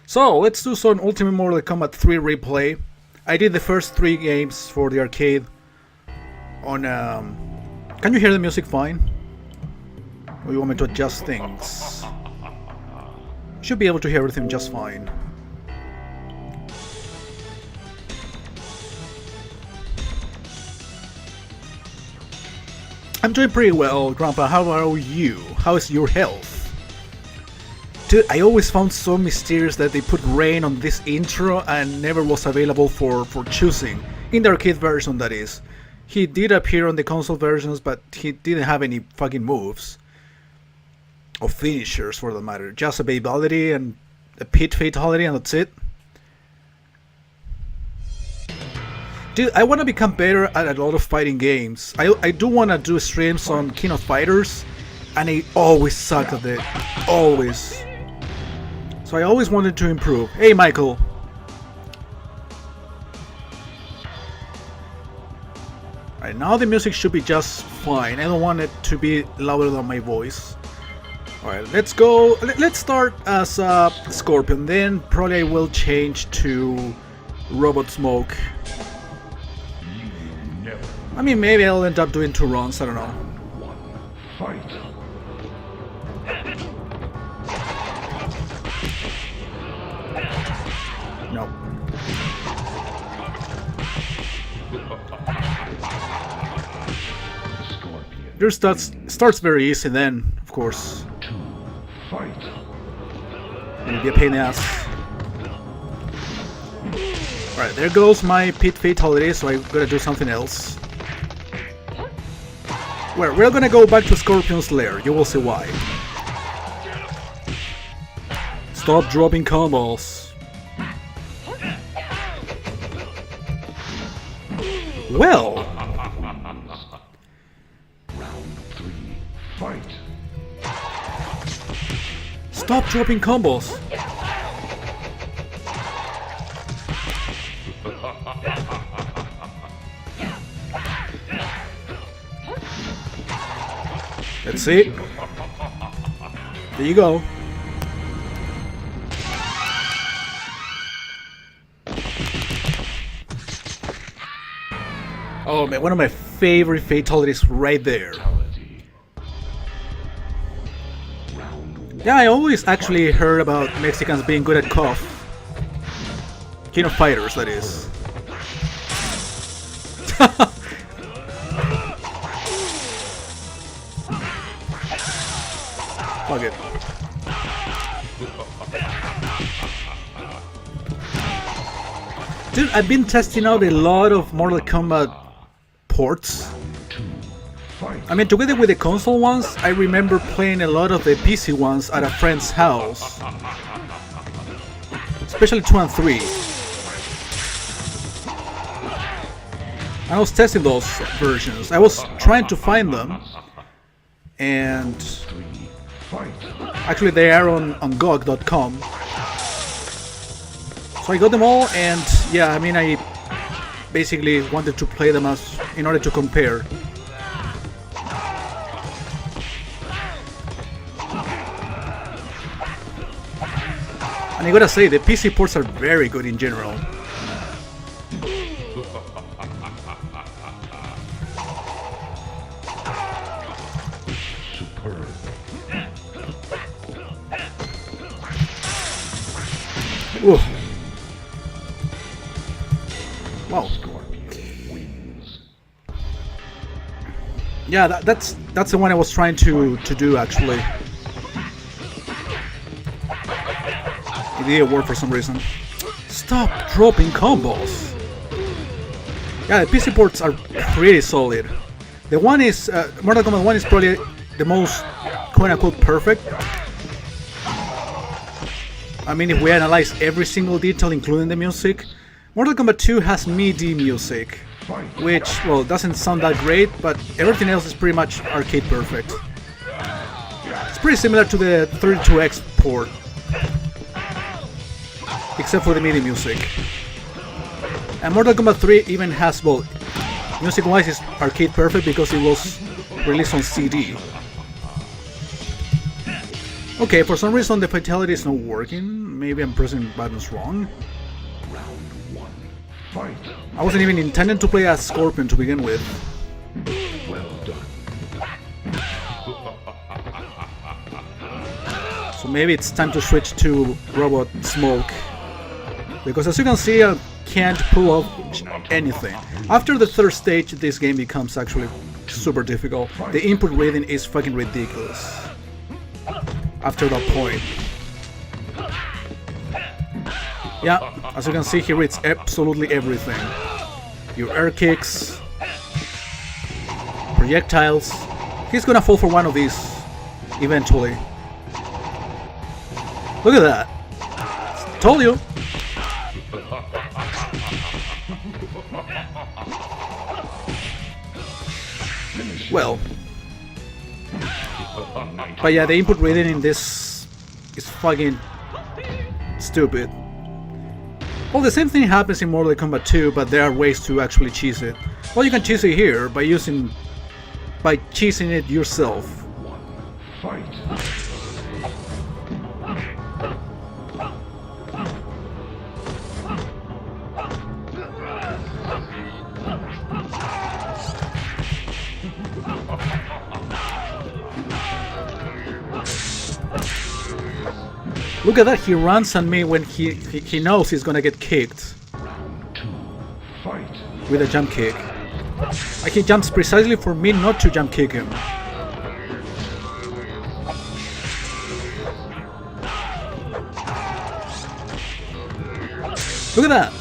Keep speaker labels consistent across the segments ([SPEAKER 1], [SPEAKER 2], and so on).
[SPEAKER 1] So let's do some Ultimate Mortal Kombat 3 replay. I did the first 3 games for the arcade on Can you hear the music fine? Or you want me to adjust things? Should be able to hear everything just fine. I'm doing pretty well, Grandpa. How are you? How is your health? Dude, I always found so mysterious that they put Rain on this intro and never was available for choosing. In the arcade version, that is. He did appear on the console versions, but he didn't have any fucking moves. Or finishers, for that matter. Just a Babality and a Pit Fatality, and that's it. Dude, I want to become better at a lot of fighting games. I do want to do streams on King of Fighters, and I always suck at it. Always. So I always wanted to improve. Hey, Michael. Alright, now the music should be just fine. I don't want it to be louder than my voice. Alright, let's go. Let's start as Scorpion. Then probably I will change to Robot Smoke. I mean, maybe I'll end up doing 2 runs. I don't know.
[SPEAKER 2] Fight.
[SPEAKER 1] No. Your starts very easy then, of course.
[SPEAKER 2] Fight.
[SPEAKER 1] It'll be a pain in the ass. Alright, there goes my Pit Fatality, so I gotta do something else. Well, we're gonna go back to Scorpion's lair, you will see why. Stop dropping combos. Well.
[SPEAKER 2] Round 3. Fight.
[SPEAKER 1] Stop dropping combos. Let's see. There you go. Oh man, one of my favorite fatalities right there. Yeah, I always actually heard about Mexicans being good at cough. King of Fighters, that is. Fuck it. Dude, I've been testing out a lot of Mortal Kombat ports. I mean, together with the console ones, I remember playing a lot of the PC ones at a friend's house. Especially 2 and 3. I was testing those versions. I was trying to find them. And actually they are on GOG.com. So I got them all, and yeah, I mean, I basically wanted to play them as in order to compare. And I gotta say, the PC ports are very good in general.
[SPEAKER 2] Superb.
[SPEAKER 1] Ooh. Wow. Yeah, that's the one I was trying to do actually. It didn't work for some reason. Stop dropping combos. Yeah, the PC ports are pretty solid. The one is Mortal Kombat 1 is probably the most quote-unquote perfect. I mean, if we analyze every single detail, including the music, Mortal Kombat 2 has MIDI music, which, well, doesn't sound that great, but everything else is pretty much arcade perfect. It's pretty similar to the 32X port, except for the MIDI music. And Mortal Kombat 3 even has, well, music-wise is arcade perfect because it was released on CD. Okay, for some reason the fatality is not working. Maybe I'm pressing buttons wrong.
[SPEAKER 2] Round 1. Fight.
[SPEAKER 1] I wasn't even intending to play as Scorpion to begin with.
[SPEAKER 2] Well done.
[SPEAKER 1] So maybe it's time to switch to Robot Smoke. Because as you can see, I can't pull off anything. After the third stage, this game becomes actually super difficult. The input reading is fucking ridiculous. After that point. Yeah, as you can see, he reads absolutely everything. Your air kicks, projectiles. He's gonna fall for one of these eventually. Look at that. Told you. Well. But yeah, the input reading in this is fucking stupid. Well, the same thing happens in Mortal Kombat 2, but there are ways to actually cheese it. Well, you can cheese it here by cheesing it yourself.
[SPEAKER 2] Fight.
[SPEAKER 1] Look at that, he runs on me when he knows he's gonna get kicked.
[SPEAKER 2] Round 2. Fight.
[SPEAKER 1] With a jump kick. And he jumps precisely for me not to jump kick him. Look at that!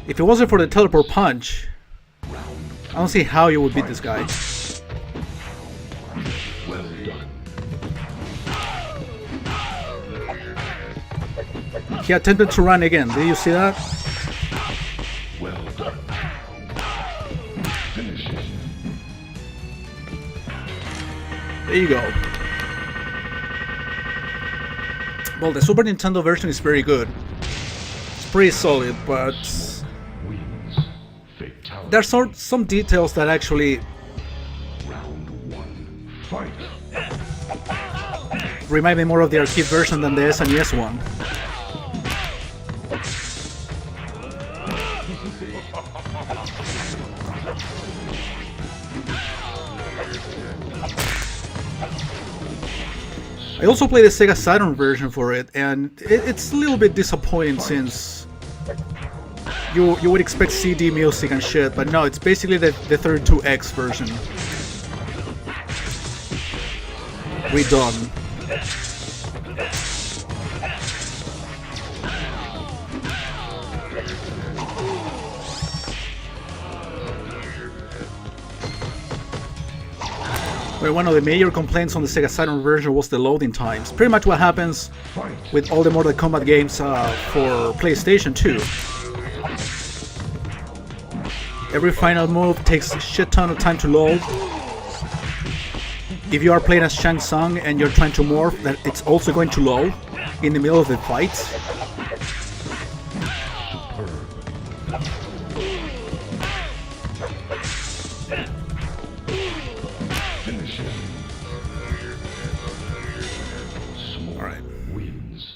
[SPEAKER 1] If it wasn't for the teleport punch, I don't see how you would beat this guy.
[SPEAKER 2] Well done.
[SPEAKER 1] He attempted to run again. Did you see that?
[SPEAKER 2] Well done. Finish it.
[SPEAKER 1] There you go. Well, the Super Nintendo version is very good. It's pretty solid, but
[SPEAKER 2] Wins. Fatality.
[SPEAKER 1] there's some details that actually
[SPEAKER 2] Round 1. Fight.
[SPEAKER 1] remind me more of the arcade version than the SNES one. I also played the Sega Saturn version for it, and it's a little bit disappointing since you would expect CD music and shit, but no, it's basically the 32X version. Redone. Where one of the major complaints on the Sega Saturn version was the loading times. Pretty much what happens with all the Mortal Kombat games for PlayStation 2. Every final move takes a shit ton of time to load. If you are playing as Shang Tsung and you're trying to morph, that it's also going to load in the middle of the fight.
[SPEAKER 2] Finish it. Small
[SPEAKER 1] Alright.
[SPEAKER 2] wins.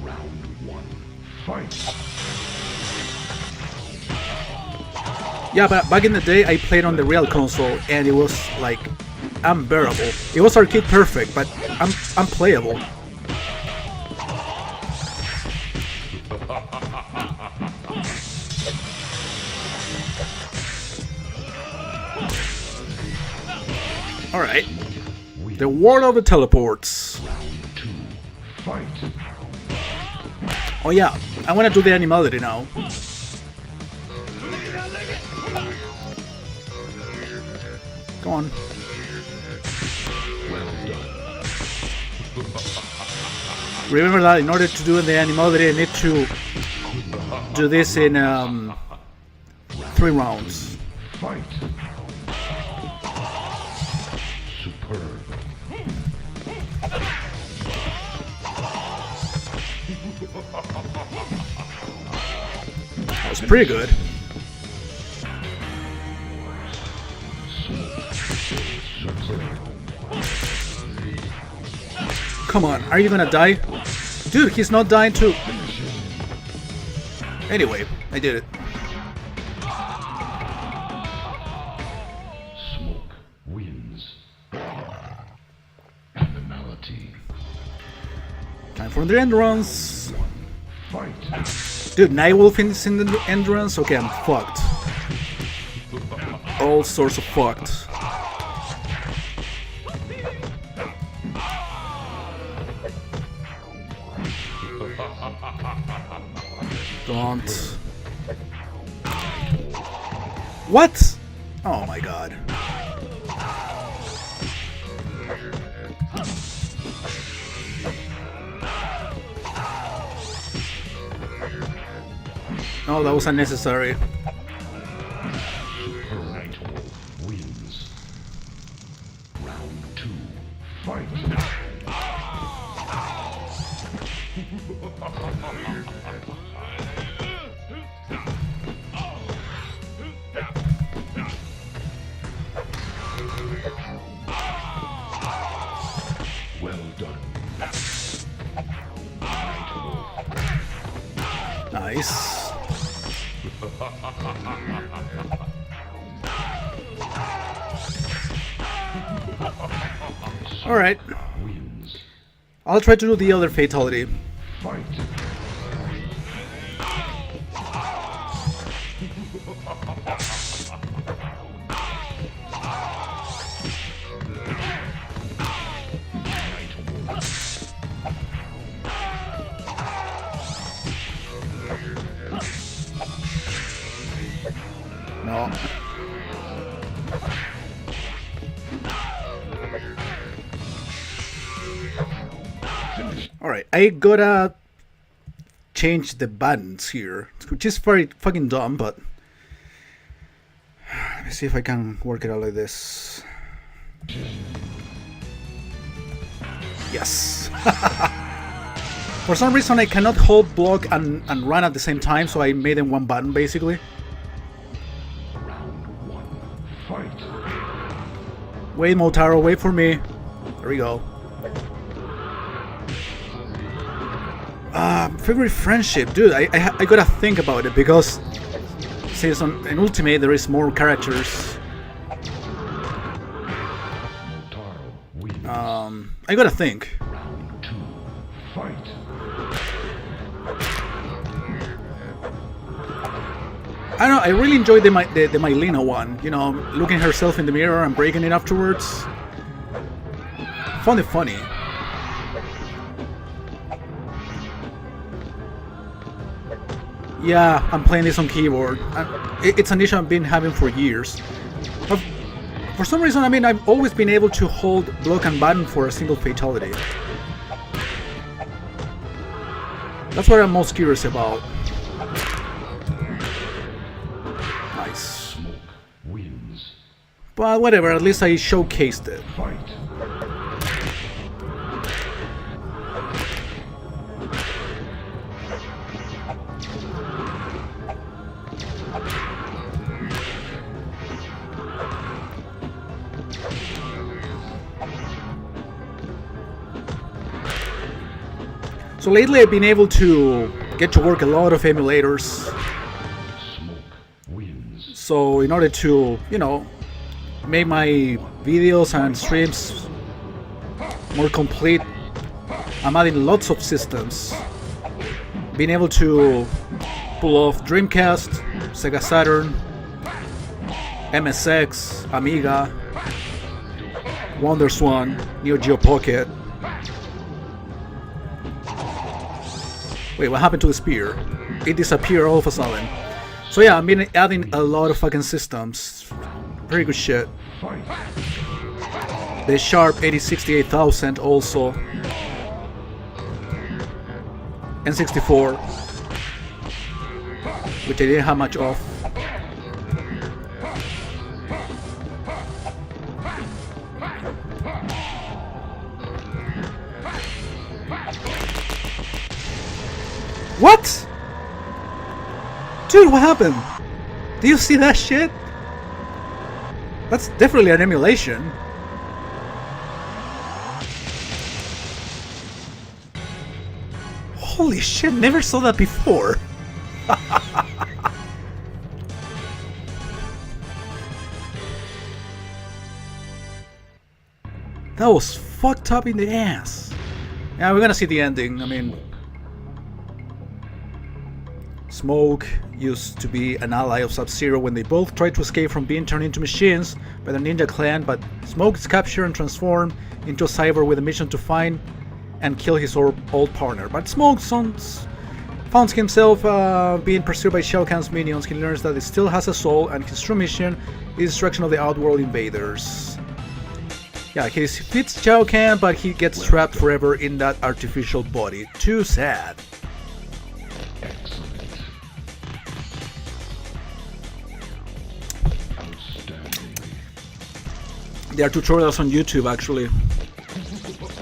[SPEAKER 2] Round 1. Fight.
[SPEAKER 1] Yeah, but back in the day I played on the real console and it was like unbearable. It was arcade perfect, but unplayable. Alright. The World of the Teleports.
[SPEAKER 2] Round 2. Fight.
[SPEAKER 1] Oh yeah, I wanna do the animality now. Go on.
[SPEAKER 2] Well done.
[SPEAKER 1] Remember that in order to do the animality I need to do this in 3 rounds.
[SPEAKER 2] Fight. Superb.
[SPEAKER 1] That's pretty good. Come on, are you gonna die? Dude, he's not dying too. Anyway, I did it.
[SPEAKER 2] Smoke wins. Animality.
[SPEAKER 1] Time for the endurance.
[SPEAKER 2] Fight.
[SPEAKER 1] Dude, Nightwolf is in the endurance? Okay, I'm fucked. All sorts of fucked. Don't. What? Oh my god. Oh, that was unnecessary.
[SPEAKER 2] Nightwolf wins. Round 2. Fight. Well done. Nightwolf.
[SPEAKER 1] Nice. Alright.
[SPEAKER 2] Wins.
[SPEAKER 1] I'll try to do the other fatality.
[SPEAKER 2] Fight.
[SPEAKER 1] No. Alright, I gotta change the buttons here, which is very fucking dumb, but let me see if I can work it out like this. Yes. For some reason I cannot hold block and run at the same time, so I made them one button basically.
[SPEAKER 2] Round 1. Fight.
[SPEAKER 1] Wait, Motaro, wait for me. There we go. Favorite friendship, dude. I gotta think about it because since in Ultimate there is more characters.
[SPEAKER 2] Motaro wins.
[SPEAKER 1] I gotta think.
[SPEAKER 2] Round 2. Fight.
[SPEAKER 1] I don't know. I really enjoyed the Mylena one. You know, looking herself in the mirror and breaking it afterwards. Found it funny. Yeah, I'm playing this on keyboard. It's an issue I've been having for years. But for some reason, I mean, I've always been able to hold block and button for a single fatality. That's what I'm most curious about. Nice.
[SPEAKER 2] Smoke wins.
[SPEAKER 1] But whatever, at least I showcased it.
[SPEAKER 2] Fight.
[SPEAKER 1] So lately I've been able to get to work a lot of emulators.
[SPEAKER 2] Smoke wins.
[SPEAKER 1] So in order to, you know, make my videos and streams more complete, I'm adding lots of systems. Being able to pull off Dreamcast, Sega Saturn, MSX, Amiga, WonderSwan, Neo Geo Pocket. Wait, what happened to the spear? It disappeared all of a sudden. So yeah, I've been adding a lot of fucking systems. Very good shit.
[SPEAKER 2] Fight.
[SPEAKER 1] The Sharp 8068,000 also. N64, which I didn't have much of. What? Dude, what happened? Do you see that shit? That's definitely an emulation. Holy shit, never saw that before. That was fucked up in the ass. Yeah, we're gonna see the ending. I mean, Smoke used to be an ally of Sub-Zero when they both tried to escape from being turned into machines by the Ninja Clan, but Smoke is captured and transformed into a cyborg with a mission to find and kill his old partner. But Smoke finds himself being pursued by Shao Kahn's minions. He learns that he still has a soul, and his true mission is destruction of the Outworld invaders. Yeah, he defeats Shao Kahn, but he gets trapped forever in that artificial body. Too sad.
[SPEAKER 2] Excellent. Outstanding.
[SPEAKER 1] There are tutorials on YouTube actually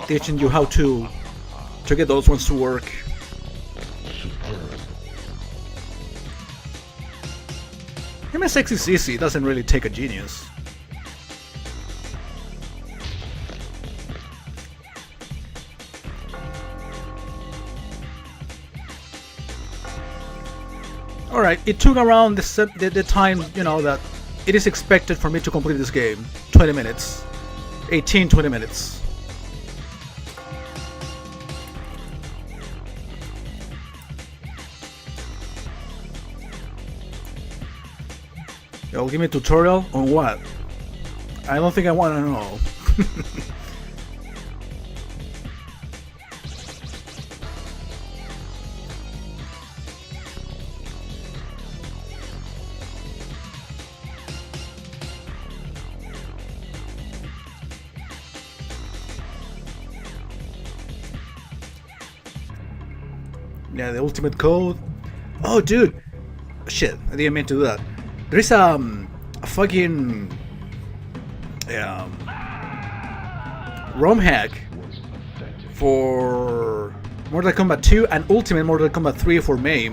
[SPEAKER 1] teaching you how to get those ones to work.
[SPEAKER 2] Superb.
[SPEAKER 1] MSX is easy, it doesn't really take a genius. Alright, it took around the time, you know, that it is expected for me to complete this game. 20 minutes. 20 minutes. Yo, give me a tutorial on what? I don't think I want to know. Yeah, the ultimate code. Oh, dude. Shit, I didn't mean to do that. There is a fucking ROM hack for Mortal Kombat 2 and Ultimate Mortal Kombat 3 for MAME.